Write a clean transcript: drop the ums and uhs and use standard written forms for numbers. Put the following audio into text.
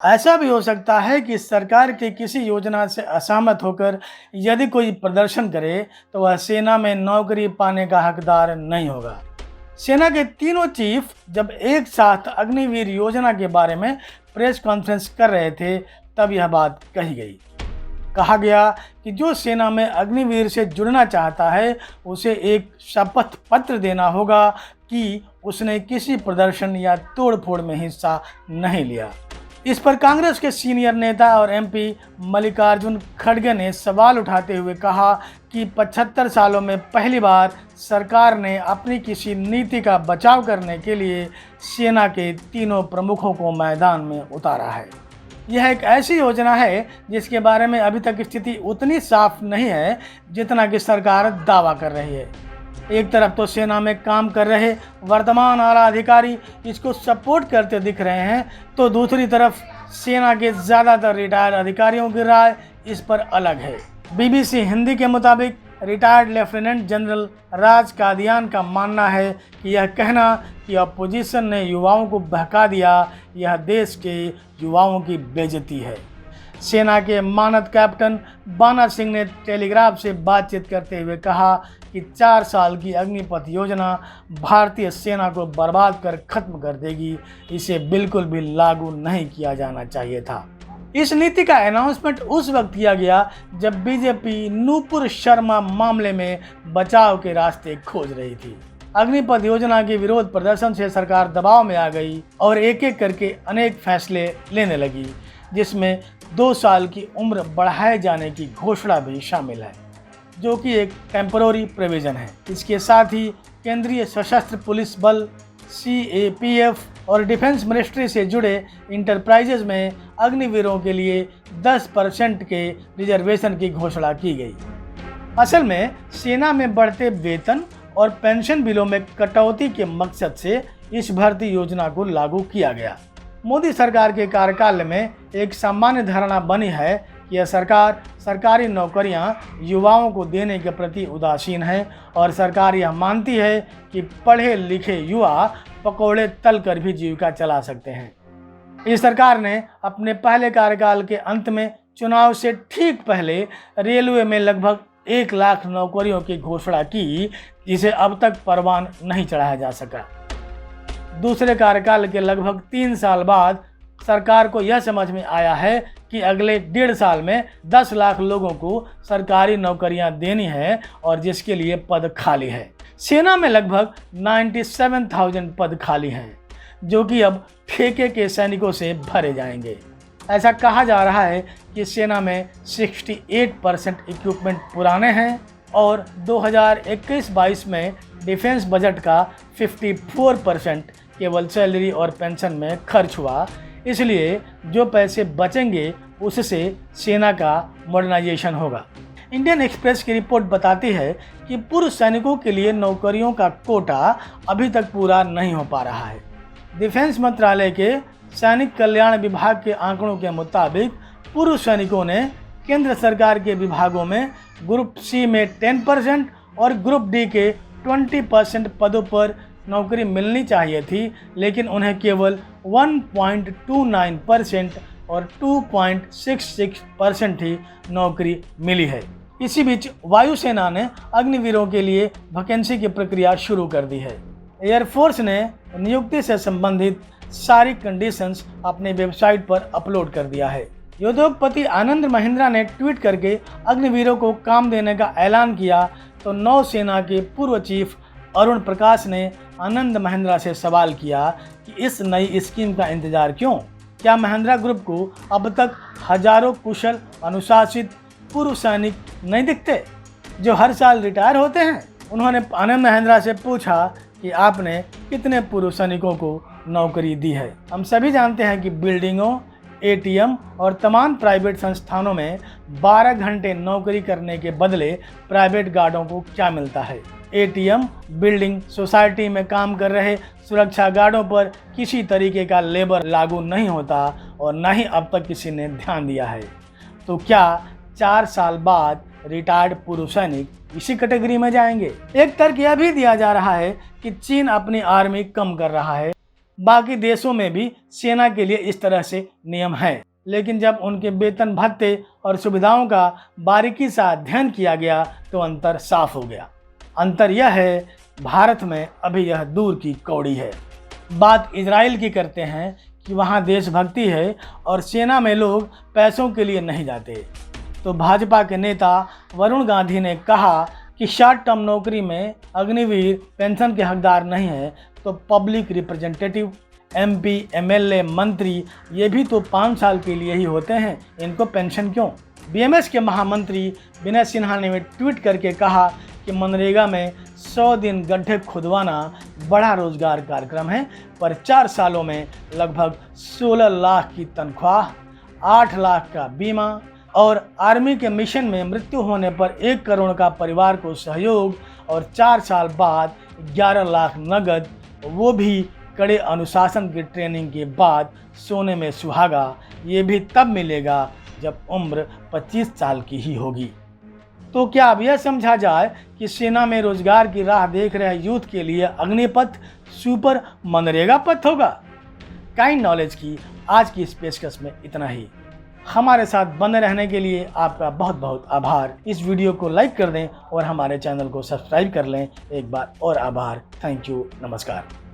ऐसा भी हो सकता है कि सरकार की किसी योजना से असहमत होकर यदि कोई प्रदर्शन करे तो वह सेना में नौकरी पाने का हकदार नहीं होगा। सेना के तीनों चीफ जब एक साथ अग्निवीर योजना के बारे में प्रेस कॉन्फ्रेंस कर रहे थे तब यह बात कही गई। कहा गया कि जो सेना में अग्निवीर से जुड़ना चाहता है उसे एक शपथ पत्र देना होगा कि उसने किसी प्रदर्शन या तोड़फोड़ में हिस्सा नहीं लिया। इस पर कांग्रेस के सीनियर नेता और एमपी मल्लिकार्जुन खड़गे ने सवाल उठाते हुए कहा कि 75 सालों में पहली बार सरकार ने अपनी किसी नीति का बचाव करने के लिए सेना के तीनों प्रमुखों को मैदान में उतारा है। यह एक ऐसी योजना है जिसके बारे में अभी तक स्थिति उतनी साफ नहीं है जितना कि सरकार दावा कर रही है। एक तरफ तो सेना में काम कर रहे वर्तमान आला अधिकारी इसको सपोर्ट करते दिख रहे हैं, तो दूसरी तरफ सेना के ज़्यादातर रिटायर्ड अधिकारियों की राय इस पर अलग है। बीबीसी हिंदी के मुताबिक रिटायर्ड लेफ्टिनेंट जनरल राज कादियान का मानना है कि यह कहना कि अपोजिशन ने युवाओं को बहका दिया, यह देश के युवाओं की बेइज्जती है। सेना के मानद कैप्टन बाना सिंह ने टेलीग्राफ से बातचीत करते हुए कहा कि 4 साल की अग्निपथ योजना भारतीय सेना को बर्बाद कर खत्म कर देगी, इसे बिल्कुल भी लागू नहीं किया जाना चाहिए था। इस नीति का अनाउंसमेंट उस वक्त किया गया जब बीजेपी नूपुर शर्मा मामले में बचाव के रास्ते खोज रही थी। अग्निपथ योजना के विरोध प्रदर्शन से सरकार दबाव में आ गई और एक एक करके अनेक फैसले लेने लगी, जिसमें 2 साल की उम्र बढ़ाए जाने की घोषणा भी शामिल है, जो कि एक टेम्पररी प्रोविजन है। इसके साथ ही केंद्रीय सशस्त्र पुलिस बल CAPF और डिफेंस मिनिस्ट्री से जुड़े इंटरप्राइजेज में अग्निवीरों के लिए 10% के रिजर्वेशन की घोषणा की गई। असल में सेना में बढ़ते वेतन और पेंशन बिलों में कटौती के मकसद से इस भर्ती योजना को लागू किया गया। मोदी सरकार के कार्यकाल में एक सामान्य धारणा बनी है कि यह सरकार सरकारी नौकरियां युवाओं को देने के प्रति उदासीन है और सरकार यह मानती है कि पढ़े लिखे युवा पकौड़े तल कर भी जीविका चला सकते हैं। इस सरकार ने अपने पहले कार्यकाल के अंत में चुनाव से ठीक पहले रेलवे में लगभग 1 लाख नौकरियों की घोषणा की, जिसे अब तक परवान नहीं चढ़ाया जा सका। दूसरे कार्यकाल के लगभग 3 साल बाद सरकार को यह समझ में आया है कि अगले 1.5 साल में 10 लाख लोगों को सरकारी नौकरियां देनी है और जिसके लिए पद खाली है। सेना में लगभग 97,000 पद खाली हैं, जो कि अब ठेके के सैनिकों से भरे जाएंगे। ऐसा कहा जा रहा है कि सेना में 68% इक्विपमेंट पुराने हैं और 2021-22 में डिफेंस बजट का 54% केवल सैलरी और पेंशन में खर्च हुआ, इसलिए जो पैसे बचेंगे उससे सेना का मॉडर्नाइजेशन होगा। इंडियन एक्सप्रेस की रिपोर्ट बताती है कि पूर्व सैनिकों के लिए नौकरियों का कोटा अभी तक पूरा नहीं हो पा रहा है। डिफेंस मंत्रालय के सैनिक कल्याण विभाग के आंकड़ों के मुताबिक पूर्व सैनिकों ने केंद्र सरकार के विभागों में ग्रुप C में 10% और ग्रुप D के 20% पदों पर नौकरी मिलनी चाहिए थी, लेकिन उन्हें केवल 1.29% और 2.66% ही नौकरी मिली है। इसी बीच वायुसेना ने अग्निवीरों के लिए वैकेंसी की प्रक्रिया शुरू कर दी है। एयरफोर्स ने नियुक्ति से संबंधित सारी कंडीशंस अपने वेबसाइट पर अपलोड कर दिया है। उद्योगपति आनंद महिंद्रा ने ट्वीट करके अग्निवीरों को काम देने का ऐलान किया, तो नौसेना के पूर्व चीफ अरुण प्रकाश ने आनंद महिंद्रा से सवाल किया कि इस नई स्कीम का इंतजार क्यों? क्या महिंद्रा ग्रुप को अब तक हजारों कुशल अनुशासित पूर्व सैनिक नहीं दिखते जो हर साल रिटायर होते हैं? उन्होंने आनंद महिंद्रा से पूछा कि आपने कितने पूर्व सैनिकों को नौकरी दी है। हम सभी जानते हैं कि बिल्डिंगों, ATM और तमाम प्राइवेट संस्थानों में 12 घंटे नौकरी करने के बदले प्राइवेट गार्डों को क्या मिलता है। ATM, बिल्डिंग सोसाइटी में काम कर रहे सुरक्षा गार्डों पर किसी तरीके का लेबर लागू नहीं होता और न ही अब तक किसी ने ध्यान दिया है। तो क्या 4 साल बाद रिटायर्ड पूर्व सैनिक इसी कैटेगरी में जाएंगे? एक तर्क यह भी दिया जा रहा है कि चीन अपनी आर्मी कम कर रहा है बाकी देशों में भी सेना के लिए इस तरह से नियम है, लेकिन जब उनके वेतन भत्ते और सुविधाओं का बारीकी से अध्ययन किया गया तो अंतर साफ हो गया। अंतर यह है, भारत में अभी यह दूर की कौड़ी है। बात इजराइल की करते हैं कि वहाँ देशभक्ति है और सेना में लोग पैसों के लिए नहीं जाते। तो भाजपा के नेता वरुण गांधी ने कहा कि शॉर्ट टर्म नौकरी में अग्निवीर पेंशन के हकदार नहीं है, तो पब्लिक रिप्रेजेंटेटिव, MP, MLA, मंत्री ये भी तो 5 साल के लिए ही होते हैं, इनको पेंशन क्यों? BMS के महामंत्री विनय सिन्हा ने ट्वीट करके कहा कि मनरेगा में 100 दिन गड्ढे खुदवाना बड़ा रोजगार कार्यक्रम है, पर 4 सालों में लगभग 16 लाख की तनख्वाह, 8 लाख का बीमा और आर्मी के मिशन में मृत्यु होने पर 1 करोड़ का परिवार को सहयोग और 4 साल बाद 11 लाख नगद, वो भी कड़े अनुशासन की ट्रेनिंग के बाद सोने में सुहागा, ये भी तब मिलेगा जब उम्र 25 साल की ही होगी। तो क्या अब यह समझा जाए कि सेना में रोजगार की राह देख रहे यूथ के लिए अग्निपथ सुपर मनरेगा पथ होगा? काइंड नॉलेज की आज की इस पेशकश में इतना ही। हमारे साथ बने रहने के लिए आपका बहुत बहुत आभार। इस वीडियो को लाइक कर दें और हमारे चैनल को सब्सक्राइब कर लें। एक बार और आभार। Thank you. नमस्कार।